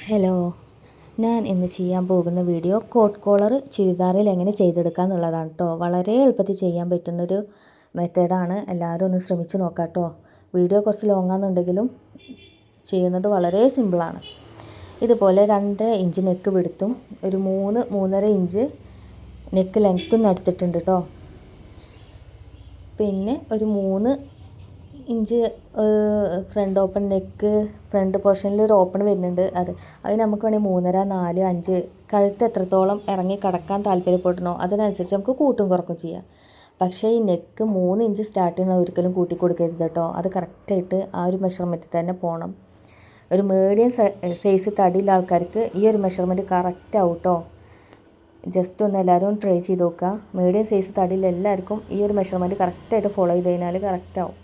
Hello, ഞാൻ ഇന്ന് ചെയ്യാൻ പോകുന്ന വീഡിയോ കോട്ട് കോളർ ചുരിദാറിൽ എങ്ങനെ ചെയ്തെടുക്കുക എന്നുള്ളതാണ് കേട്ടോ. വളരെ എളുപ്പത്തിൽ ചെയ്യാൻ പറ്റുന്നൊരു മെത്തേഡാണ്. എല്ലാവരും ഒന്ന് ശ്രമിച്ച് നോക്കാം കേട്ടോ. വീഡിയോ കുറച്ച് ലോങ്ങാണെന്നുണ്ടെങ്കിലും ചെയ്യുന്നത് വളരെ സിമ്പിളാണ്. ഇതുപോലെ 2.5 ഇഞ്ച് നെക്ക് വിടുത്തും ഒരു 3-3.5 ഇഞ്ച് നെക്ക് ലെങ്ത്തും എടുത്തിട്ടുണ്ട് കേട്ടോ. പിന്നെ ഒരു 3 inch front open neck front പോർഷനിൽ ഒരു ഓപ്പൺ വരുന്നുണ്ട്. അത് നമുക്ക് വേണമെങ്കിൽ 3.5, 4, 5 കഴുത്ത് എത്രത്തോളം ഇറങ്ങി കിടക്കാൻ താല്പര്യപ്പെടണോ അതിനനുസരിച്ച് നമുക്ക് കൂട്ടും കുറക്കും ചെയ്യാം. പക്ഷേ ഈ നെക്ക് 3 ഇഞ്ച് സ്റ്റാർട്ട് ചെയ്യണ ഒരിക്കലും കൂട്ടി കൊടുക്കരുത് കേട്ടോ. അത് കറക്റ്റായിട്ട് ആ ഒരു മെഷർമെൻറ്റിൽ തന്നെ പോകണം. ഒരു മീഡിയം സൈസ് തടിയുള്ള ആൾക്കാർക്ക് ഈ ഒരു മെഷർമെൻറ്റ് കറക്റ്റ് ആവും കേട്ടോ. ജസ്റ്റ് ഒന്ന് എല്ലാവരും ട്രൈ ചെയ്ത് നോക്കുക. മീഡിയം സൈസ് തടിയിൽ എല്ലാവർക്കും ഈ ഒരു മെഷർമെൻറ്റ് കറക്റ്റായിട്ട് ഫോളോ ചെയ്ത് കഴിഞ്ഞാൽ കറക്റ്റാവും.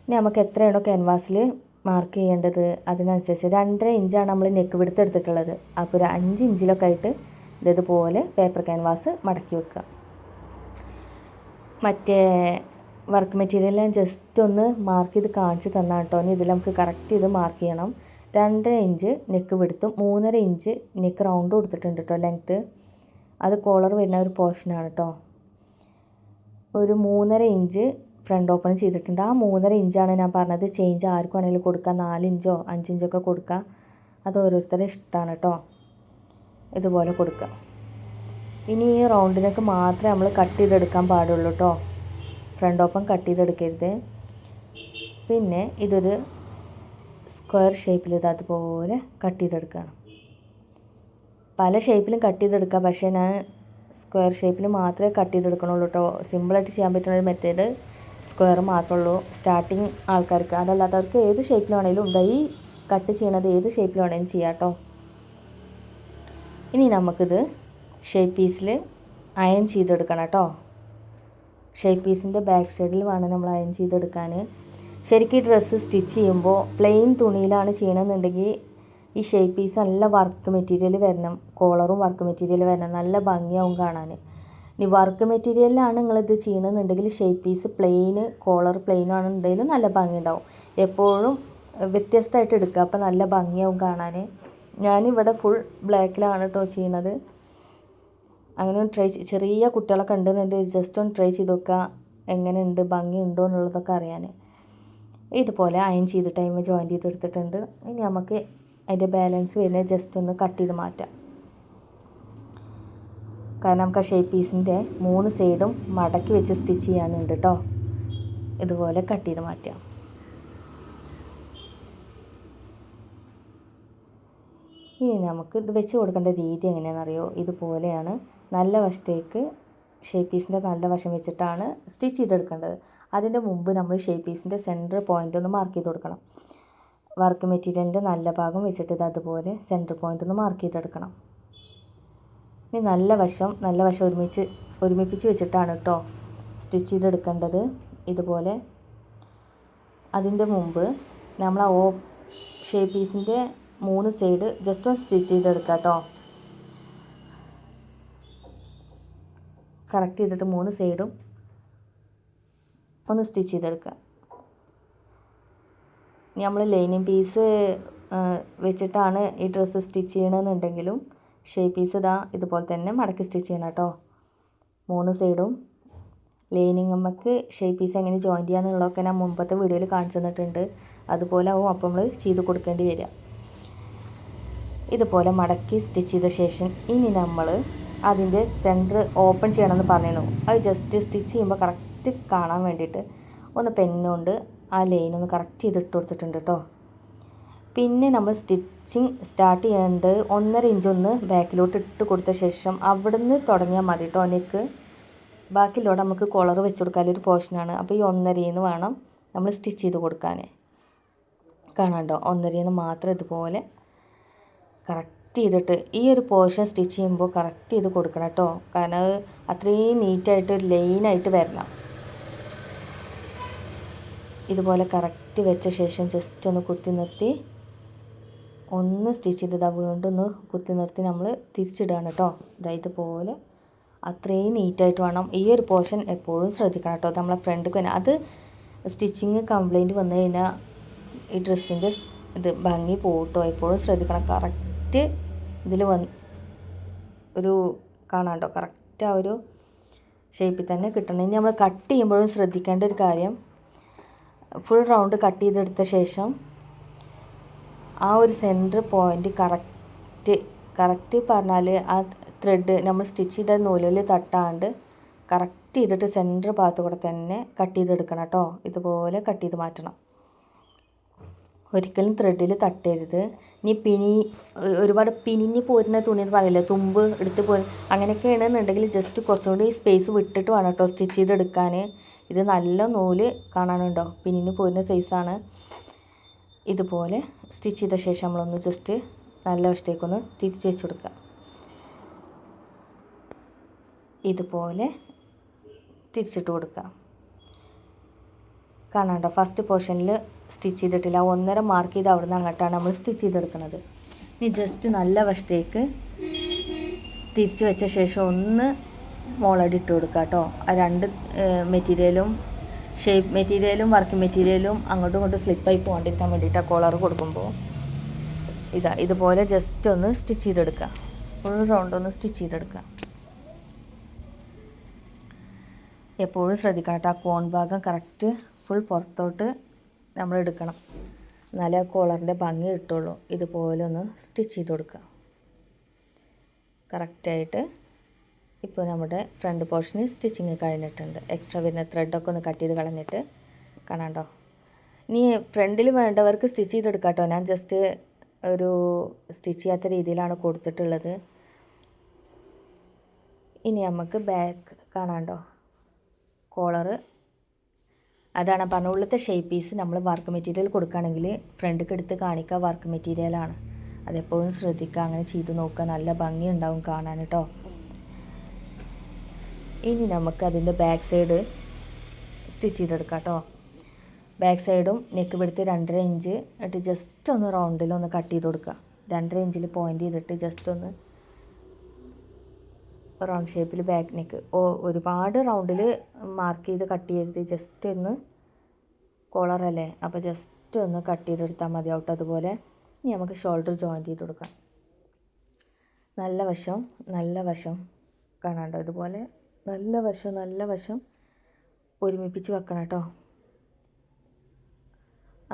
ഇനി നമുക്ക് എത്രയാണോ ക്യാൻവാസിൽ മാർക്ക് ചെയ്യേണ്ടത് അതിനനുസരിച്ച് 2.5 ഇഞ്ചാണ് നമ്മൾ നെക്ക് വിടുത്ത് എടുത്തിട്ടുള്ളത്. അപ്പോൾ ഒരു 5 ഇഞ്ചിലൊക്കെ ആയിട്ട് ഇതുപോലെ പേപ്പർ ക്യാൻവാസ് മടക്കി വെക്കുക. മറ്റേ വർക്ക് മെറ്റീരിയൽ ഞാൻ ജസ്റ്റ് ഒന്ന് മാർക്ക് ചെയ്ത് കാണിച്ച് തന്നാൽ കേട്ടോ. ഇനി ഇതിൽ നമുക്ക് കറക്റ്റ് ചെയ്ത് മാർക്ക് ചെയ്യണം. 2.5 ഇഞ്ച് നെക്ക് വിടുത്തും 3.5 ഇഞ്ച് നെക്ക് റൗണ്ട് കൊടുത്തിട്ടുണ്ട് കേട്ടോ ലെങ്ത്ത്. അത് കോളർ വരുന്ന ഒരു പോർഷനാണ് കേട്ടോ. ഒരു 3.5 ഇഞ്ച് ഫ്രണ്ട് ഓപ്പൺ ചെയ്തിട്ടുണ്ട്. ആ 3.5 ഇഞ്ചാണ് ഞാൻ പറഞ്ഞത്. ചേഞ്ച് ആർക്കും വേണമെങ്കിലും കൊടുക്കാം. 4 ഇഞ്ചോ 5 ഇഞ്ചൊക്കെ കൊടുക്കാം. അത് ഓരോരുത്തരുടെ ഇഷ്ടമാണ് കേട്ടോ. ഇതുപോലെ കൊടുക്കുക. ഇനി ഈ റൗണ്ടിനൊക്കെ മാത്രമേ നമ്മൾ കട്ട് ചെയ്തെടുക്കാൻ പാടുള്ളൂ കേട്ടോ. ഫ്രണ്ട് ഓപ്പൺ കട്ട് ചെയ്തെടുക്കരുത്. പിന്നെ ഇതൊരു സ്ക്വയർ ഷേപ്പിൽ അതുപോലെ കട്ട് ചെയ്തെടുക്കുകയാണ്. പല ഷേപ്പിലും കട്ട് ചെയ്തെടുക്കുക. പക്ഷേ ഞാൻ സ്ക്വയർ ഷേപ്പിൽ മാത്രമേ കട്ട് ചെയ്തെടുക്കണുള്ളൂ കേട്ടോ. സിമ്പിളായിട്ട് ചെയ്യാൻ പറ്റുന്ന ഒരു മെത്തേഡ് സ്ക്വയർ മാത്രമേ ഉള്ളൂ സ്റ്റാർട്ടിങ് ആൾക്കാർക്ക്. അതല്ലാത്തവർക്ക് ഏത് ഷേപ്പിൽ വേണമെങ്കിലും ഈ കട്ട് ചെയ്യണത് ഏത് ഷേപ്പിൽ വേണമെങ്കിലും ചെയ്യാം കേട്ടോ. ഇനി നമുക്കിത് ഷേപ്പ് പീസിൽ അയൺ ചെയ്തെടുക്കണം കേട്ടോ. ഷേപ്പ് പീസിൻ്റെ ബാക്ക് സൈഡിൽ വേണം നമ്മൾ അയൺ ചെയ്തെടുക്കാൻ. ശരിക്കും ഈ ഡ്രസ്സ് സ്റ്റിച്ച് ചെയ്യുമ്പോൾ പ്ലെയിൻ തുണിയിലാണ് ചെയ്യണമെന്നുണ്ടെങ്കിൽ ഈ ഷേപ്പ് പീസ് നല്ല വർക്ക് മെറ്റീരിയൽ വരണം. കോളറും വർക്ക് മെറ്റീരിയൽ വരണം. നല്ല ഭംഗിയാവും കാണാൻ. ഇനി വർക്ക് മെറ്റീരിയലിലാണ് നിങ്ങളിത് ചെയ്യണമെന്നുണ്ടെങ്കിൽ shape piece plain collar plain ആണെന്നുണ്ടെങ്കിൽ നല്ല ഭംഗി ഉണ്ടാവും. എപ്പോഴും വ്യത്യസ്തമായിട്ട് എടുക്കുക. അപ്പോൾ നല്ല ഭംഗിയാവും കാണാൻ. ഞാനിവിടെ ഫുൾ ബ്ലാക്കിലാണ് കേട്ടോ ചെയ്യുന്നത്. അങ്ങനെ ഒന്ന് ചെറിയ കുട്ടികളൊക്കെ ഉണ്ടെന്നുണ്ടെങ്കിൽ ജസ്റ്റ് ഒന്ന് ട്രൈ ചെയ്ത് നോക്കുക. എങ്ങനെയുണ്ട് ഭംഗിയുണ്ടോ എന്നുള്ളതൊക്കെ അറിയാൻ. ഇതുപോലെ അയൺ ചെയ്ത് ടൈം ജോയിൻ ചെയ്തെടുത്തിട്ടുണ്ട്. ഇനി നമുക്ക് അതിൻ്റെ ബാലൻസ് വരുന്നത് ജസ്റ്റ് ഒന്ന് കട്ട് ചെയ്ത് മാറ്റാം. കാരണം നമുക്ക് ആ ഷേപ്പ് പീസിൻ്റെ 3 സൈഡും മടക്കി വെച്ച് സ്റ്റിച്ച് ചെയ്യാനുണ്ട് കേട്ടോ. ഇതുപോലെ കട്ട് ചെയ്ത് മാറ്റാം. ഇനി നമുക്ക് ഇത് വെച്ച് കൊടുക്കേണ്ട രീതി എങ്ങനെയാണെന്നറിയോ? ഇതുപോലെയാണ്. നല്ല വശത്തേക്ക് ഷേപ്പ് പീസിൻ്റെ നല്ല വശം വെച്ചിട്ടാണ് സ്റ്റിച്ച് ചെയ്തെടുക്കേണ്ടത്. അതിൻ്റെ മുമ്പ് നമ്മൾ ഷേപ്പ് പീസിൻ്റെ സെൻറ്റർ പോയിൻ്റ് ഒന്ന് മാർക്ക് ചെയ്ത് കൊടുക്കണം. വർക്ക് മെറ്റീരിയലിൻ്റെ നല്ല ഭാഗം വെച്ചിട്ട് ഇത് അതുപോലെ സെൻറ്റർ പോയിൻ്റ് ഒന്ന് മാർക്ക് ചെയ്തെടുക്കണം. ഇനി നല്ല വശം ഒരുമിപ്പിച്ച് വെച്ചിട്ടാണ് കേട്ടോ സ്റ്റിച്ച് ചെയ്തെടുക്കേണ്ടത്. ഇതുപോലെ അതിൻ്റെ മുമ്പ് നമ്മൾ ആ ഷേപ്പ് പീസിൻ്റെ 3 സൈഡ് ജസ്റ്റ് ഒന്ന് സ്റ്റിച്ച് ചെയ്തെടുക്കുക കേട്ടോ. കറക്റ്റ് ചെയ്തിട്ട് 3 സൈഡും ഒന്ന് സ്റ്റിച്ച് ചെയ്തെടുക്കുക. നമ്മൾ ലൈനിങ് പീസ് വെച്ചിട്ടാണ് ഈ ഡ്രസ്സ് സ്റ്റിച്ച് ചെയ്യണമെന്നുണ്ടെങ്കിലും ഷേപ്പ് പീസ് ഇതുപോലെ തന്നെ മടക്കി സ്റ്റിച്ച് ചെയ്യണം കേട്ടോ. 3 സൈഡും ലൈനിങ് നമുക്ക് ഷേപ്പ് പീസ് എങ്ങനെ ജോയിൻ ചെയ്യാന്നുള്ളതൊക്കെ ഞാൻ മുമ്പത്തെ വീഡിയോയിൽ കാണിച്ചു തന്നിട്ടുണ്ട്. അതുപോലെ ആവും അപ്പോൾ നമ്മൾ ചെയ്ത് കൊടുക്കേണ്ടി വരിക. ഇതുപോലെ മടക്കി സ്റ്റിച്ച് ചെയ്ത ശേഷം ഇനി നമ്മൾ അതിൻ്റെ സെൻറ്റർ ഓപ്പൺ ചെയ്യണമെന്ന് പറഞ്ഞിരുന്നു. അത് ജസ്റ്റ് സ്റ്റിച്ച് ചെയ്യുമ്പോൾ കറക്റ്റ് കാണാൻ വേണ്ടിയിട്ട് ഒന്ന് പെന്നുകൊണ്ട് ആ ലൈനൊന്ന് കറക്റ്റ് ചെയ്തിട്ട് കൊടുത്തിട്ടുണ്ട് കേട്ടോ. പിന്നെ നമ്മൾ സ്റ്റിച്ചിങ് സ്റ്റാർട്ട് ചെയ്യേണ്ടത് 1.5 ഇഞ്ച് ഒന്ന് ബാക്കിലോട്ട് ഇട്ട് കൊടുത്ത ശേഷം അവിടുന്ന് തുടങ്ങിയാൽ മതി കേട്ടോ. നെക്ക് ബാക്കിലോട്ട് നമുക്ക് കോളർ വെച്ച് കൊടുക്കാനൊരു പോർഷനാണ്. അപ്പോൾ ഈ 1.5 വേണം നമ്മൾ സ്റ്റിച്ച് ചെയ്ത് കൊടുക്കാൻ. കാണാണ്ടോ 1.5 മാത്രം ഇതുപോലെ കറക്റ്റ് ചെയ്തിട്ട് ഈ ഒരു പോർഷൻ സ്റ്റിച്ച് ചെയ്യുമ്പോൾ കറക്റ്റ് ചെയ്ത് കൊടുക്കണം കേട്ടോ. കാരണം അത് അത്രയും നീറ്റായിട്ട് ഒരു ലൈനായിട്ട് വരണം. ഇതുപോലെ കറക്റ്റ് വെച്ച ശേഷം ജസ്റ്റ് ഒന്ന് കുത്തി നിർത്തി ഒന്ന് സ്റ്റിച്ച് ചെയ്തതാ വീണ്ടും ഒന്ന് കുത്തി നിർത്തി നമ്മൾ തിരിച്ചിടുകയാണ് കേട്ടോ. ഇതുപോലെ അത്രയും നീറ്റായിട്ട് വേണം. ഈ ഒരു പോർഷൻ എപ്പോഴും ശ്രദ്ധിക്കണം കേട്ടോ. നമ്മളെ ഫ്രണ്ടിലേക്ക് തന്നെ അത് സ്റ്റിച്ചിങ് കംപ്ലൈൻറ്റ് വന്നു കഴിഞ്ഞാൽ ഈ ഡ്രസ്സിൻ്റെ ഇത് ഭംഗി പോട്ടോ. എപ്പോഴും ശ്രദ്ധിക്കണം. കറക്റ്റ് ഇതിൽ ഒരു കാണാണ്ടോ, കറക്റ്റ് ആ ഒരു ഷേപ്പിൽ തന്നെ കിട്ടണം. ഇനി നമ്മൾ കട്ട് ചെയ്യുമ്പോഴും ശ്രദ്ധിക്കേണ്ട ഒരു കാര്യം, ഫുൾ റൗണ്ട് കട്ട് ചെയ്തെടുത്ത ശേഷം ആ ഒരു സെൻറ്റർ പോയിൻ്റ് കറക്റ്റ് പറഞ്ഞാൽ ആ ത്രെഡ് നമ്മൾ സ്റ്റിച്ച് ചെയ്ത നൂലിൽ തട്ടാണ്ട് കറക്റ്റ് ചെയ്തിട്ട് സെൻറ്റർ ഭാഗത്ത് കൂടെ തന്നെ കട്ട് ചെയ്തെടുക്കണം കേട്ടോ. ഇതുപോലെ കട്ട് ചെയ്ത് മാറ്റണം. ഒരിക്കലും ത്രെഡിൽ തട്ടരുത്. ഇനി ഒരുപാട് പിനിഞ്ഞ് പോരുന്ന തുണി എന്ന് പറയില്ലേ, തുമ്പ് എടുത്ത് അങ്ങനെയൊക്കെയാണെന്നുണ്ടെങ്കിൽ ജസ്റ്റ് കുറച്ചുകൂടി സ്പേസ് വിട്ടിട്ട് വേണം കേട്ടോ സ്റ്റിച്ച് ചെയ്തെടുക്കാൻ. ഇത് നല്ല നൂല് കാണാനുണ്ടോ, പിനിഞ്ഞ് പോരുന്ന സൈസാണ്. ഇതുപോലെ സ്റ്റിച്ച് ചെയ്ത ശേഷം നമ്മളൊന്ന് ജസ്റ്റ് നല്ല വശത്തേക്കൊന്ന് തിരിച്ച് വെച്ച് കൊടുക്കുക. ഇതുപോലെ തിരിച്ചിട്ട് കൊടുക്കുക. കാണാണ്ടോ, ഫസ്റ്റ് പോർഷനിൽ സ്റ്റിച്ച് ചെയ്തിട്ടില്ല. 1.5 മാർക്ക് ചെയ്ത് അവിടെ നിന്ന് അങ്ങോട്ടാണ് നമ്മൾ സ്റ്റിച്ച് ചെയ്തെടുക്കുന്നത്. ഇനി ജസ്റ്റ് നല്ല വശത്തേക്ക് തിരിച്ച് വെച്ച ശേഷം ഒന്ന് മോളടി ഇട്ട് കൊടുക്കുക കേട്ടോ. ആ രണ്ട് മെറ്റീരിയലും, ഷേപ്പ് മെറ്റീരിയലും വർക്ക് മെറ്റീരിയലും അങ്ങോട്ടും ഇങ്ങോട്ടും സ്ലിപ്പായി പോകാണ്ടിരിക്കാൻ വേണ്ടിയിട്ടാണ് കോളർ കൊടുക്കുമ്പോൾ. ഇതുപോലെ ജസ്റ്റ് ഒന്ന് സ്റ്റിച്ച് ചെയ്തെടുക്കുക. ഫുൾ റൗണ്ട് ഒന്ന് സ്റ്റിച്ച് ചെയ്തെടുക്കുക. എപ്പോഴും ശ്രദ്ധിക്കണം കേട്ടോ, ആ കോൺ ഭാഗം കറക്റ്റ് ഫുൾ പുറത്തോട്ട് നമ്മൾ എടുക്കണം, എന്നാലേ ആ കോളറിൻ്റെ ഭംഗി കിട്ടുള്ളൂ. ഇതുപോലെ ഒന്ന് സ്റ്റിച്ച് ചെയ്ത് കൊടുക്കുക കറക്റ്റായിട്ട്. ഇപ്പോൾ നമ്മുടെ ഫ്രണ്ട് പോർഷന് സ്റ്റിച്ചിങ് കഴിഞ്ഞിട്ടുണ്ട്. എക്സ്ട്രാ വരുന്ന ത്രെഡൊക്കെ ഒന്ന് കട്ട് ചെയ്ത് കളഞ്ഞിട്ട് കാണാണ്ടോ. ഇനി ഫ്രണ്ടിൽ വേണ്ടവർക്ക് സ്റ്റിച്ച് ചെയ്തെടുക്കാം കേട്ടോ. ഞാൻ ജസ്റ്റ് ഒരു സ്റ്റിച്ച് ചെയ്യാത്ത രീതിയിലാണ് കൊടുത്തിട്ടുള്ളത്. ഇനി നമുക്ക് ബാക്ക് കാണാണ്ടോ, കോളറ് അതാണ് പറഞ്ഞ ഉള്ളത്തെ ഷേപ്പ് പീസ് നമ്മൾ വർക്ക് മെറ്റീരിയൽ കൊടുക്കുകയാണെങ്കിൽ ഫ്രണ്ടിലേക്ക് എടുത്ത് കാണിക്കുക വർക്ക് മെറ്റീരിയലാണ്. അതെപ്പോഴും ശ്രദ്ധിക്കുക, അങ്ങനെ ചെയ്ത് നോക്കുക, നല്ല ഭംഗി ഉണ്ടാവും കാണാൻ കേട്ടോ. ഇനി നമുക്ക് അതിൻ്റെ ബാക്ക് സൈഡ് സ്റ്റിച്ച് ചെയ്തെടുക്കാം കേട്ടോ. ബാക്ക് സൈഡും നെക്ക് വിടുത്ത് 2.5 ഇഞ്ച് എന്നിട്ട് ജസ്റ്റ് ഒന്ന് റൗണ്ടിലൊന്ന് കട്ട് ചെയ്ത് കൊടുക്കുക. 2.5 ഇഞ്ചിൽ പോയിൻ്റ് ചെയ്തിട്ട് ജസ്റ്റ് ഒന്ന് റൗണ്ട് ഷേപ്പിൽ ബാക്ക് നെക്ക്. ഒരുപാട് റൗണ്ടിൽ മാർക്ക് ചെയ്ത് കട്ട് ചെയ്യരുത്, ജസ്റ്റ് ഒന്ന് കോളറല്ലേ അപ്പോൾ ജസ്റ്റ് ഒന്ന് കട്ട് ചെയ്തെടുത്താൽ മതി ഔട്ട്. അതുപോലെ ഇനി നമുക്ക് ഷോൾഡർ ജോയിൻറ്റ് ചെയ്ത് കൊടുക്കാം. നല്ല വശം കാണാണ്ടോ, ഇതുപോലെ നല്ല വശം ഒരുമിപ്പിച്ച് വെക്കണം കേട്ടോ.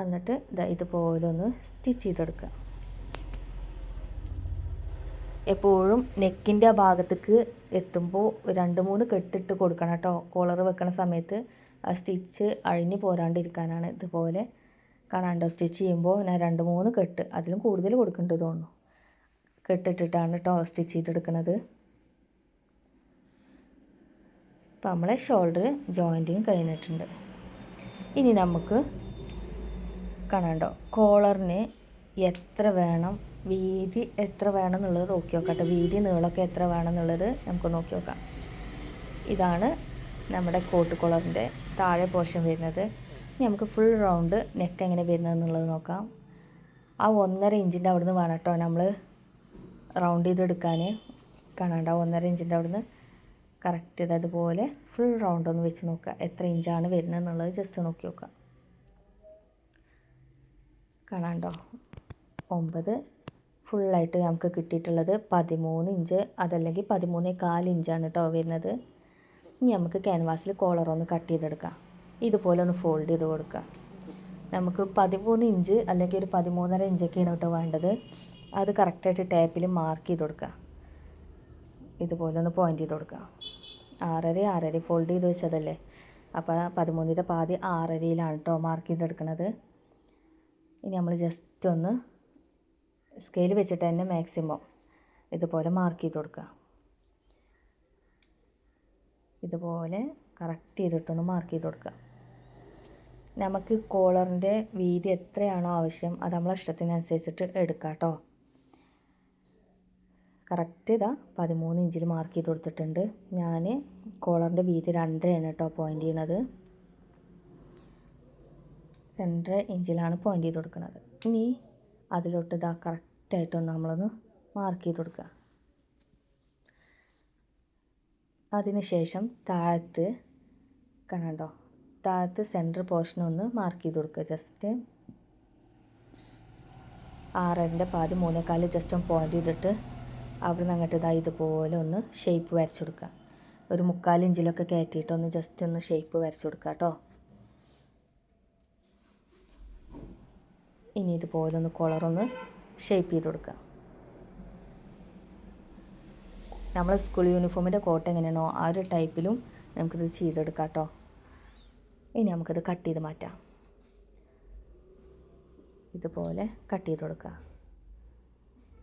എന്നിട്ട് ഇതുപോലെ ഒന്ന് സ്റ്റിച്ച് ചെയ്തെടുക്കുക. എപ്പോഴും നെക്കിൻ്റെ ആ ഭാഗത്തേക്ക് എത്തുമ്പോൾ 2-3 കെട്ടിട്ട് കൊടുക്കണം കേട്ടോ. കോളർ വെക്കണ സമയത്ത് ആ സ്റ്റിച്ച് അഴിഞ്ഞ് പോരാണ്ടിരിക്കാനാണ്. ഇതുപോലെ കാണാണ്ടോ, സ്റ്റിച്ച് ചെയ്യുമ്പോൾ ഞാൻ 2-3 കെട്ട്, അതിലും കൂടുതൽ കൊടുക്കേണ്ടത് തോന്നുന്നു, കെട്ടിട്ടിട്ടാണ് കേട്ടോ സ്റ്റിച്ച് ചെയ്തെടുക്കുന്നത്. അപ്പോൾ നമ്മളെ ഷോൾഡർ ജോയിൻറ്റിങ് കഴിഞ്ഞിട്ടുണ്ട്. ഇനി നമുക്ക് കാണാണ്ടോ കോളറിന് എത്ര വേണം, വീതി എത്ര വേണം എന്നുള്ളത് നോക്കി നോക്കാം. വീതി നീളമൊക്കെ എത്ര വേണം എന്നുള്ളത് നമുക്ക് നോക്കി നോക്കാം. ഇതാണ് നമ്മുടെ കോട്ട് കോളറിൻ്റെ താഴെ പോർഷൻ വരുന്നത്. ഇനി നമുക്ക് ഫുൾ റൗണ്ട് നെക്ക് എങ്ങനെ വരുന്നത് എന്നുള്ളത് നോക്കാം. ആ 1.5 ഇഞ്ചിൻ്റെ അവിടുന്ന് വേണം കേട്ടോ നമ്മൾ റൗണ്ട് ചെയ്തെടുക്കാൻ. കാണാണ്ട 1.5 ഇഞ്ചിൻ്റെ അവിടുന്ന് കറക്റ്റ് അതുപോലെ ഫുൾ റൗണ്ട് ഒന്ന് വെച്ച് നോക്കുക, എത്ര ഇഞ്ചാണ് വരുന്നത് എന്നുള്ളത് ജസ്റ്റ് നോക്കി നോക്കുക. കാണാണ്ടോ 9 ഫുള്ളായിട്ട് നമുക്ക് കിട്ടിയിട്ടുള്ളത് 13 ഇഞ്ച്, അതല്ലെങ്കിൽ 13.25 ഇഞ്ചാണ് കേട്ടോ വരുന്നത്. ഇനി നമുക്ക് ക്യാൻവാസിൽ കോളറൊന്ന് കട്ട് ചെയ്തെടുക്കാം. ഇതുപോലെ ഒന്ന് ഫോൾഡ് ചെയ്ത് കൊടുക്കുക. നമുക്ക് 13 ഇഞ്ച് അല്ലെങ്കിൽ ഒരു 13.5 ഇഞ്ചൊക്കെയാണ് കേട്ടോ വേണ്ടത്. അത് കറക്റ്റായിട്ട് ടേപ്പിൽ മാർക്ക് ചെയ്ത് കൊടുക്കുക. ഇതുപോലെ ഒന്ന് പോയിൻ്റ് ചെയ്ത് കൊടുക്കുക. 6.5 ഫോൾഡ് ചെയ്ത് വെച്ചതല്ലേ, അപ്പോൾ 13ൻ്റെ പാതി 6.5യിലാണ് കേട്ടോ മാർക്ക് ചെയ്തെടുക്കുന്നത്. ഇനി നമ്മൾ ജസ്റ്റ് ഒന്ന് സ്കെയിൽ വെച്ചിട്ട് തന്നെ മാക്സിമം ഇതുപോലെ മാർക്ക് ചെയ്ത് കൊടുക്കുക. ഇതുപോലെ കറക്റ്റ് ചെയ്തിട്ടൊന്ന് മാർക്ക് ചെയ്ത് കൊടുക്കുക. നമുക്ക് കോളറിൻ്റെ വീതി എത്രയാണോ ആവശ്യം അത് നമ്മളെ ഇഷ്ടത്തിനനുസരിച്ചിട്ട് എടുക്കാം കേട്ടോ. കറക്റ്റ് 13 ഇഞ്ചിൽ മാർക്ക് ചെയ്ത് കൊടുത്തിട്ടുണ്ട്. ഞാൻ കോളറിൻ്റെ വീതി 2.5 കേട്ടോ പോയിൻ്റ് ചെയ്യണത്. 2.5 ഇഞ്ചിലാണ് പോയിൻ്റ് ചെയ്ത് കൊടുക്കുന്നത്. ഇനി അതിലോട്ട് കറക്റ്റായിട്ടൊന്ന് നമ്മളൊന്ന് മാർക്ക് ചെയ്ത് കൊടുക്കുക. അതിന് ശേഷം താഴത്ത് കാണണ്ടോ, താഴത്ത് സെൻറ്റർ പോർഷൻ ഒന്ന് മാർക്ക് ചെയ്ത് കൊടുക്കുക. ജസ്റ്റ് 6ൻ്റെ പാതി 3/4 ജസ്റ്റ് ഒന്ന് പോയിൻ്റ് ചെയ്തിട്ട് അവിടെ നിന്ന് അങ്ങോട്ട് ഇതുപോലെ ഒന്ന് ഷേപ്പ് വരച്ചു കൊടുക്കുക. ഒരു 3/4 ഇഞ്ചിലൊക്കെ കയറ്റിയിട്ട് ഒന്ന് ജസ്റ്റ് ഒന്ന് ഷേപ്പ് വരച്ചു കൊടുക്കുക കേട്ടോ. ഇനി ഇതുപോലെ ഒന്ന് കോളറൊന്ന് ഷേപ്പ് ചെയ്ത് കൊടുക്കുക. നമ്മൾ സ്കൂൾ യൂണിഫോമിൻ്റെ കോട്ട് എങ്ങനെയാണോ ആ ഒരു ടൈപ്പിലും നമുക്കിത് ചെയ്തെടുക്കാം കേട്ടോ. ഇനി നമുക്കിത് കട്ട് ചെയ്ത് മാറ്റാം. ഇതുപോലെ കട്ട് ചെയ്ത് കൊടുക്കുക.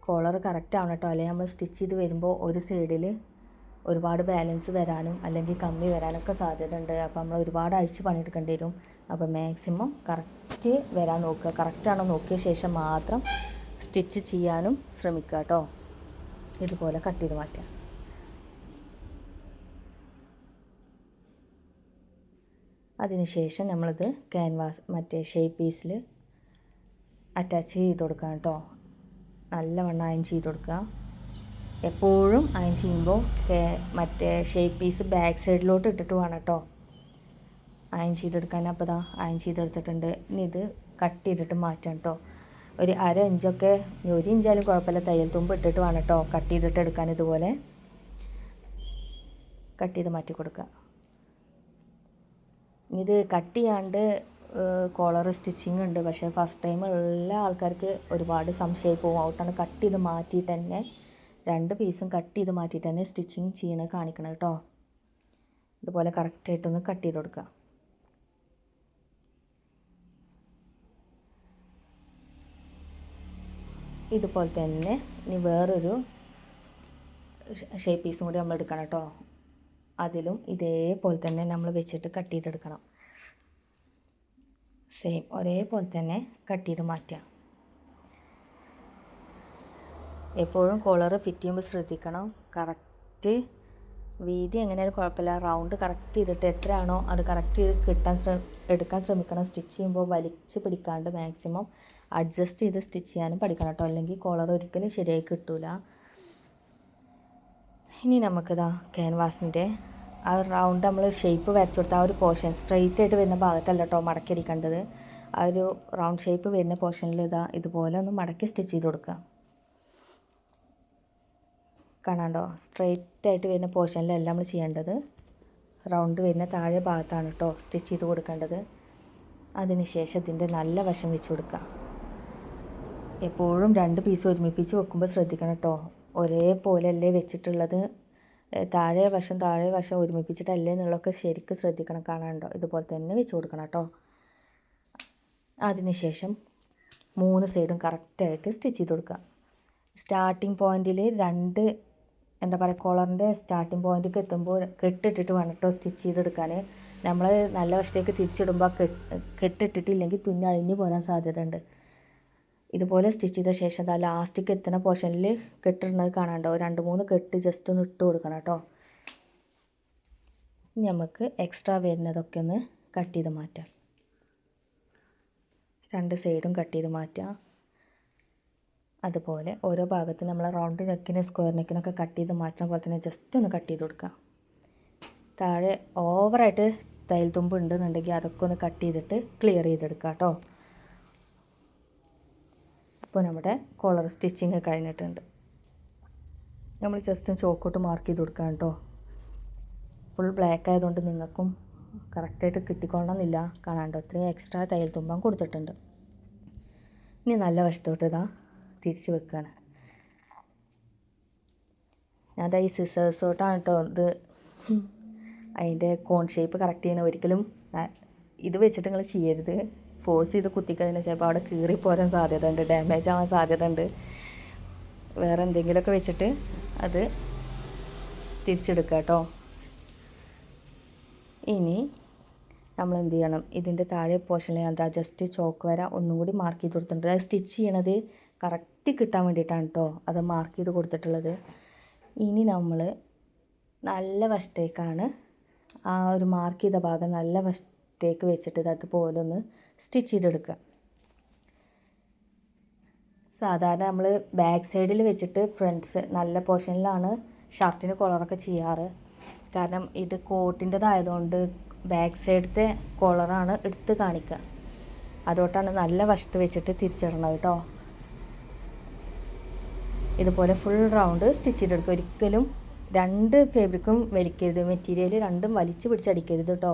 കോളർ കറക്റ്റ് ആവണം കേട്ടോ, അല്ലെങ്കിൽ നമ്മൾ സ്റ്റിച്ച് ചെയ്ത് വരുമ്പോൾ ഒരു സൈഡിൽ ഒരുപാട് ബാലൻസ് വരാനും അല്ലെങ്കിൽ കമ്മി വരാനൊക്കെ സാധ്യത ഉണ്ട്. അപ്പോൾ നമ്മൾ ഒരുപാട് അഴിച്ച് പണിയെടുക്കേണ്ടി വരും. അപ്പോൾ മാക്സിമം കറക്റ്റ് വരാൻ നോക്കുക. കറക്റ്റാണോ നോക്കിയ ശേഷം മാത്രം സ്റ്റിച്ച് ചെയ്യാനും ശ്രമിക്കുക കേട്ടോ. ഇതുപോലെ കട്ട് ചെയ്ത് മാറ്റാം. അതിനുശേഷം നമ്മളിത് ക്യാൻവാസ് മറ്റേ ഷേപ്പ് പീസിൽ അറ്റാച്ച് ചെയ്ത് കൊടുക്കാം കേട്ടോ. നല്ലവണ്ണം അയൺ ചെയ്ത് കൊടുക്കുക. എപ്പോഴും അയൺ ചെയ്യുമ്പോൾ മറ്റേ ഷേപ്പ് പീസ് ബാക്ക് സൈഡിലോട്ട് ഇട്ടിട്ട് വേണം കേട്ടോ അയൺ ചെയ്തെടുക്കാൻ. അപ്പോൾ ഇതാ അയൺ ചെയ്തെടുത്തിട്ടുണ്ട്. ഇനി ഇത് കട്ട് ചെയ്തിട്ട് മാറ്റാം കേട്ടോ. ഒരു 1/2 ഇഞ്ചൊക്കെ 1 ഇഞ്ചായാലും കുഴപ്പമില്ല, തയ്യൽ തുമ്പ് ഇട്ടിട്ട് വേണം കേട്ടോ കട്ട് ചെയ്തിട്ട് എടുക്കാൻ. ഇതുപോലെ കട്ട് ചെയ്ത് മാറ്റി കൊടുക്കുക. ഇത് കട്ട് ചെയ്യാണ്ട് കോളർ സ്റ്റിച്ചിങ് ഉണ്ട്, പക്ഷേ ഫസ്റ്റ് ടൈം എല്ലാ ആൾക്കാർക്ക് ഒരുപാട് സംശയമായി പോകും. ഔട്ടാണ് കട്ട് ചെയ്ത് മാറ്റിയിട്ട് തന്നെ 2 പീസും കട്ട് ചെയ്ത് മാറ്റിയിട്ട് തന്നെ സ്റ്റിച്ചിങ് ചെയ്യണത് കാണിക്കണം കേട്ടോ. ഇതുപോലെ കറക്റ്റായിട്ടൊന്ന് കട്ട് ചെയ്ത് കൊടുക്കുക. ഇതുപോലെ തന്നെ ഇനി വേറൊരു ഷേപ്പ് പീസും കൂടി നമ്മൾ എടുക്കണം കേട്ടോ. അതിലും ഇതേപോലെ തന്നെ നമ്മൾ വെച്ചിട്ട് കട്ട് ചെയ്തെടുക്കണം. സെയിം ഒരേപോലെ തന്നെ കട്ട് ചെയ്ത് മാറ്റുക. എപ്പോഴും കോളർ ഫിറ്റ് ചെയ്യുമ്പോൾ ശ്രദ്ധിക്കണം. കറക്റ്റ് വീതി എങ്ങനെയാലും കുഴപ്പമില്ല, റൗണ്ട് കറക്റ്റ് ചെയ്തിട്ട് എത്രയാണോ അത് കറക്റ്റ് ചെയ്ത് എടുക്കാൻ ശ്രമിക്കണം. സ്റ്റിച്ച് ചെയ്യുമ്പോൾ വലിച്ച് പിടിക്കാണ്ട് മാക്സിമം അഡ്ജസ്റ്റ് ചെയ്ത് സ്റ്റിച്ച് ചെയ്യാനും പഠിക്കണം കേട്ടോ, അല്ലെങ്കിൽ കോളർ ഒരിക്കലും ശരിയായി കിട്ടില്ല. ഇനി നമുക്കിതാ ക്യാൻവാസിൻ്റെ ആ റൗണ്ട് നമ്മൾ ഷേപ്പ് വരച്ചു കൊടുത്ത ആ ഒരു പോർഷൻ സ്ട്രെയിറ്റ് ആയിട്ട് വരുന്ന ഭാഗത്തല്ല കേട്ടോ മടക്കി അടിക്കേണ്ടത്. ആ ഒരു റൗണ്ട് ഷേപ്പ് വരുന്ന പോർഷനിൽ ഇതുപോലെ ഒന്ന് മടക്കി സ്റ്റിച്ച് ചെയ്ത് കൊടുക്കുക. കാണാണ്ടോ, സ്ട്രെയിറ്റ് ആയിട്ട് വരുന്ന പോർഷനിലല്ല നമ്മൾ ചെയ്യേണ്ടത്, റൗണ്ട് വരുന്ന താഴെ ഭാഗത്താണ് കേട്ടോ സ്റ്റിച്ച് ചെയ്ത് കൊടുക്കേണ്ടത്. അതിനുശേഷം ഇതിൻ്റെ നല്ല വശം വെച്ച് കൊടുക്കുക. എപ്പോഴും 2 പീസ് ഒരുമിപ്പിച്ച് വെക്കുമ്പോൾ ശ്രദ്ധിക്കണം കേട്ടോ, ഒരേപോലെയല്ലേ വെച്ചിട്ടുള്ളത്, താഴെ വശം ഒരുമിപ്പിച്ചിട്ടല്ലേ എന്നുള്ളതൊക്കെ ശരിക്കും ശ്രദ്ധിക്കണം. കാണാണ്ടോ, ഇതുപോലെ തന്നെ വെച്ച് കൊടുക്കണം കേട്ടോ. അതിനുശേഷം 3 സൈഡും കറക്റ്റായിട്ട് സ്റ്റിച്ച് ചെയ്ത് കൊടുക്കുക. സ്റ്റാർട്ടിങ് പോയിൻറ്റിൽ കോളറിൻ്റെ സ്റ്റാർട്ടിങ് പോയിൻറ്റിലേക്ക് എത്തുമ്പോൾ കെട്ടിട്ടിട്ട് വേണം കേട്ടോ സ്റ്റിച്ച് ചെയ്തെടുക്കാൻ. നമ്മൾ നല്ല വശത്തേക്ക് തിരിച്ചിടുമ്പോൾ കെട്ടിട്ടിട്ടില്ലെങ്കിൽ തുന്നി അഴിഞ്ഞു പോരാൻ സാധ്യത ഉണ്ട്. ഇതുപോലെ സ്റ്റിച്ച് ചെയ്ത ശേഷം ലാസ്റ്റിക്ക് എത്തുന്ന പോർഷനിൽ കെട്ടിടുന്നത് കാണാണ്ടോ, 2-3 കെട്ട് ജസ്റ്റ് ഒന്ന് ഇട്ട് കൊടുക്കണം കേട്ടോ. നമുക്ക് എക്സ്ട്രാ വരുന്നതൊക്കെ ഒന്ന് കട്ട് ചെയ്ത് മാറ്റാം. 2 സൈഡും കട്ട് ചെയ്ത് മാറ്റാം. അതുപോലെ ഓരോ ഭാഗത്തും നമ്മൾ റൗണ്ട് നെക്കിന് സ്ക്വയർ നെക്കിനൊക്കെ കട്ട് ചെയ്ത് മാറ്റുന്ന പോലെ തന്നെ ജസ്റ്റ് ഒന്ന് കട്ട് ചെയ്ത് കൊടുക്കുക. താഴെ ഓവറായിട്ട് തയ്യൽ തുമ്പ് ഉണ്ടെന്നുണ്ടെങ്കിൽ അതൊക്കെ ഒന്ന് കട്ട് ചെയ്തിട്ട് ക്ലിയർ ചെയ്തെടുക്കുക കേട്ടോ. ഇപ്പോൾ നമ്മുടെ കോളർ സ്റ്റിച്ചിങ് കഴിഞ്ഞിട്ടുണ്ട്. നമ്മൾ ജസ്റ്റ് ചോക്കോട്ട് മാർക്ക് ചെയ്ത് കൊടുക്കാം കേട്ടോ. ഫുൾ ബ്ലാക്ക് ആയതുകൊണ്ട് നിങ്ങൾക്കും കറക്റ്റായിട്ട് കിട്ടിക്കൊള്ളണമെന്നില്ല. കാണാണ്ടോ, ഇത്രയും എക്സ്ട്രാ തയ്യൽ തുമ്പാൻ കൊടുത്തിട്ടുണ്ട്. ഇനി നല്ല വശത്തോട്ട് തിരിച്ച് വെക്കുകയാണ്. ഞാൻ ഈ സിസേഴ്സോട്ടാണ് കേട്ടോ ഇത് അതിൻ്റെ കോൺ ഷേപ്പ് കറക്റ്റ് ചെയ്യണം. ഒരിക്കലും ഇത് വെച്ചിട്ട് നിങ്ങൾ ചെയ്യരുത്. ഫോഴ്സ് ചെയ്ത് കുത്തിക്കഴിഞ്ഞാൽ ചിലപ്പോൾ അവിടെ കീറിപ്പോരാൻ സാധ്യത ഉണ്ട്, ഡാമേജ് ആവാൻ സാധ്യത ഉണ്ട്. വേറെ എന്തെങ്കിലുമൊക്കെ വെച്ചിട്ട് അത് തിരിച്ചെടുക്കുക കേട്ടോ. ഇനി നമ്മൾ എന്ത് ചെയ്യണം, ഇതിൻ്റെ താഴെ പോർഷനിൽ എന്താ ജസ്റ്റ് ചോക്ക് വര ഒന്നും കൂടി മാർക്ക് ചെയ്ത് കൊടുത്തിട്ടുണ്ട്. അത് സ്റ്റിച്ച് ചെയ്യണത് കറക്റ്റ് കിട്ടാൻ വേണ്ടിയിട്ടാണ് കേട്ടോ അത് മാർക്ക് ചെയ്ത് കൊടുത്തിട്ടുള്ളത്. ഇനി നമ്മൾ നല്ല വശത്തേക്കാണ് ആ ഒരു മാർക്ക് ചെയ്ത ഭാഗം നല്ല വശത്തേക്ക് വെച്ചിട്ട് അതുപോലെ ഒന്ന് സ്റ്റിച്ച് ചെയ്തെടുക്കുക. സാധാരണ നമ്മൾ ബാക്ക് സൈഡിൽ വെച്ചിട്ട് ഫ്രണ്ട്സ് നല്ല പോർഷനിലാണ് ഷർട്ടിന് കോളറൊക്കെ ചെയ്യാറ്. കാരണം ഇത് കോട്ടിൻ്റെതായതുകൊണ്ട് ബാക്ക് സൈഡത്തെ കോളറാണ് എടുത്ത് കാണിക്കുക. അതുകൊണ്ടാണ് നല്ല വശത്ത് വെച്ചിട്ട് തിരിച്ചിടണത് കേട്ടോ. ഇതുപോലെ ഫുൾ റൗണ്ട് സ്റ്റിച്ച് ചെയ്തെടുക്കുക. ഒരിക്കലും രണ്ട് ഫാബ്രിക്കും വലിക്കരുത്, മെറ്റീരിയൽ രണ്ടും വലിച്ച് പിടിച്ചടിക്കരുത് കേട്ടോ.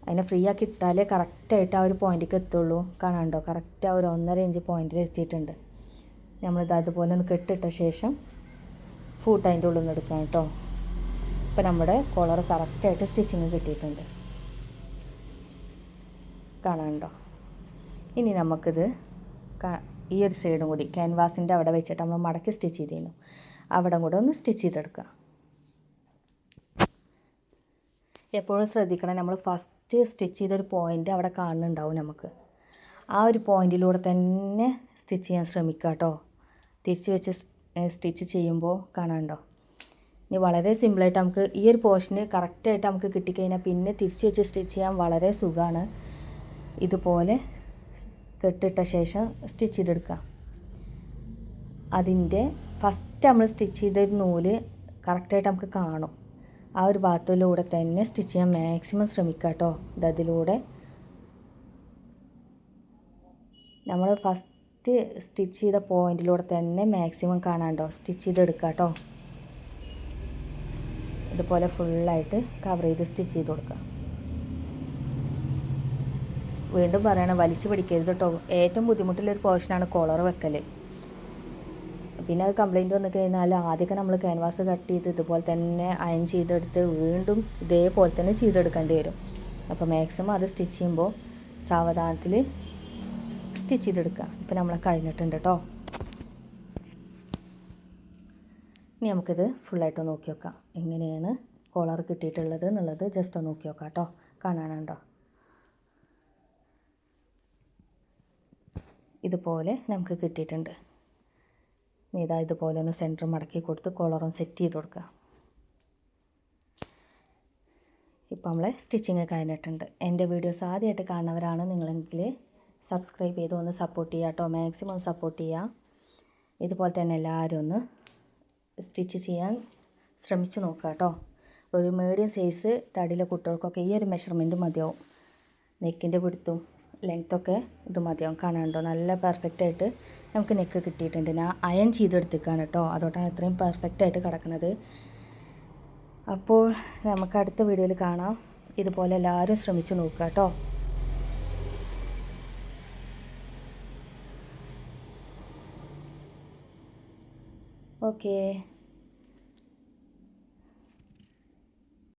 അതിനെ ഫ്രീ ആക്കി ഇട്ടാലേ കറക്റ്റായിട്ട് ആ ഒരു പോയിൻറ്റിലേക്ക് എത്തുള്ളൂ. കാണാണ്ടോ, കറക്റ്റ് ആ ഒരു 1.5 ഇഞ്ച് പോയിൻറ്റിൽ എത്തിയിട്ടുണ്ട്. നമ്മളിത് അതുപോലെ ഒന്ന് കെട്ടിട്ട ശേഷം ഫൂട്ട് അതിൻ്റെ ഉള്ളിൽ നിന്ന് എടുക്കാം കേട്ടോ. ഇപ്പം നമ്മുടെ കോളർ കറക്റ്റായിട്ട് സ്റ്റിച്ചിങ് കിട്ടിയിട്ടുണ്ട്. കാണാണ്ടോ. ഇനി നമുക്കിത് ഈ ഒരു സൈഡും കൂടി ക്യാൻവാസിൻ്റെ അവിടെ വെച്ചിട്ട് നമ്മൾ മടക്കി സ്റ്റിച്ച് ചെയ്തിരുന്നു, അവിടെ കൂടെ ഒന്ന് സ്റ്റിച്ച് ചെയ്തെടുക്കുക. എപ്പോഴും ശ്രദ്ധിക്കണം, നമ്മൾ ഫസ്റ്റ് സ്റ്റിച്ച് ചെയ്തൊരു പോയിൻ്റ് അവിടെ കാണുന്നുണ്ടാവും നമുക്ക്. ആ ഒരു പോയിൻറ്റിലൂടെ തന്നെ സ്റ്റിച്ച് ചെയ്യാൻ ശ്രമിക്കുക കേട്ടോ. തിരിച്ച് വെച്ച് സ്റ്റിച്ച് ചെയ്യുമ്പോൾ കാണാണ്ടോ. ഇനി വളരെ സിമ്പിളായിട്ട് നമുക്ക് ഈ ഒരു പോർഷന് കറക്റ്റായിട്ട് നമുക്ക് കിട്ടിക്കഴിഞ്ഞാൽ പിന്നെ തിരിച്ച് വെച്ച് സ്റ്റിച്ച് ചെയ്യാൻ വളരെ സുഖമാണ്. ഇതുപോലെ കെട്ടിട്ട ശേഷം സ്റ്റിച്ച് ചെയ്തെടുക്കുക. അതിൻ്റെ ഫസ്റ്റ് നമ്മൾ സ്റ്റിച്ച് ചെയ്തൊരു നൂല് കറക്റ്റായിട്ട് നമുക്ക് കാണും. ആ ഒരു ഭാഗത്തിലൂടെ തന്നെ സ്റ്റിച്ച് ചെയ്യാൻ മാക്സിമം ശ്രമിക്കുക കേട്ടോ. ഇതിലൂടെ നമ്മൾ ഫസ്റ്റ് സ്റ്റിച്ച് ചെയ്ത പോയിൻറ്റിലൂടെ തന്നെ മാക്സിമം കാണാണ്ടോ സ്റ്റിച്ച് ചെയ്തെടുക്കുക കേട്ടോ. ഇതുപോലെ ഫുള്ളായിട്ട് കവർ ചെയ്ത് സ്റ്റിച്ച് ചെയ്ത് കൊടുക്കുക. വീണ്ടും പറയണം, വലിച്ചു പിടിക്കരുത് കേട്ടോ. ഏറ്റവും ബുദ്ധിമുട്ടുള്ളൊരു പോർഷനാണ് കോളർ വെക്കൽ. പിന്നെ അത് കംപ്ലയിൻറ്റ് വന്നു കഴിഞ്ഞാൽ ആദ്യമൊക്കെ നമ്മൾ ക്യാൻവാസ് കട്ട് ചെയ്ത് ഇതുപോലെ തന്നെ അയൺ ചെയ്തെടുത്ത് വീണ്ടും ഇതേപോലെ തന്നെ ചെയ്തെടുക്കേണ്ടി വരും. അപ്പോൾ മാക്സിമം അത് സ്റ്റിച്ച് ചെയ്യുമ്പോൾ സാവധാനത്തിൽ സ്റ്റിച്ച് ചെയ്തെടുക്കുക. ഇപ്പോൾ നമ്മളെ കഴിഞ്ഞിട്ടുണ്ട് കേട്ടോ. ഇനി നമുക്കിത് ഫുള്ളായിട്ട് നോക്കി നോക്കാം, എങ്ങനെയാണ് കോളർ കിട്ടിയിട്ടുള്ളത് എന്നുള്ളത് ജസ്റ്റ് ഒന്ന് നോക്കി നോക്കാം കേട്ടോ. കാണാനുണ്ടോ, ഇതുപോലെ നമുക്ക് കിട്ടിയിട്ടുണ്ട്. ഇതാ ഇതുപോലെ ഒന്ന് സെൻറ്റർ മടക്കി കൊടുത്ത് കോളറും സെറ്റ് ചെയ്ത് കൊടുക്കുക. ഇപ്പോൾ നമ്മളെ സ്റ്റിച്ചിങ് കഴിഞ്ഞിട്ടുണ്ട്. എൻ്റെ വീഡിയോസ് ആദ്യമായിട്ട് കാണുന്നവരാണ് നിങ്ങളെങ്കിൽ സബ്സ്ക്രൈബ് ചെയ്ത് ഒന്ന് സപ്പോർട്ട് ചെയ്യുക കേട്ടോ. മാക്സിമം സപ്പോർട്ട് ചെയ്യുക. ഇതുപോലെ തന്നെ എല്ലാവരും ഒന്ന് സ്റ്റിച്ച് ചെയ്യാൻ ശ്രമിച്ച് നോക്കുക കേട്ടോ. ഒരു മീഡിയം സൈസ് തടിയിലെ കുട്ടികൾക്കൊക്കെ ഈ ഒരു മെഷർമെൻറ്റ് മതിയാവും. നെക്കിൻ്റെ പിടുത്തും ലെങ്ത്തൊക്കെ ഇത് മതിയാവും. കാണാനുണ്ടോ, നല്ല പെർഫെക്റ്റായിട്ട് നമുക്ക് നെക്ക് കിട്ടിയിട്ടുണ്ട്. ഞാൻ അയൺ ചെയ്തെടുത്തേക്കാണ് കേട്ടോ, അതുകൊണ്ടാണ് ഇത്രയും പെർഫെക്റ്റായിട്ട് കിടക്കുന്നത്. അപ്പോൾ നമുക്ക് അടുത്ത വീഡിയോയിൽ കാണാം. ഇതുപോലെ എല്ലാവരും ശ്രമിച്ച് നോക്കുക കേട്ടോ. ഓക്കേ.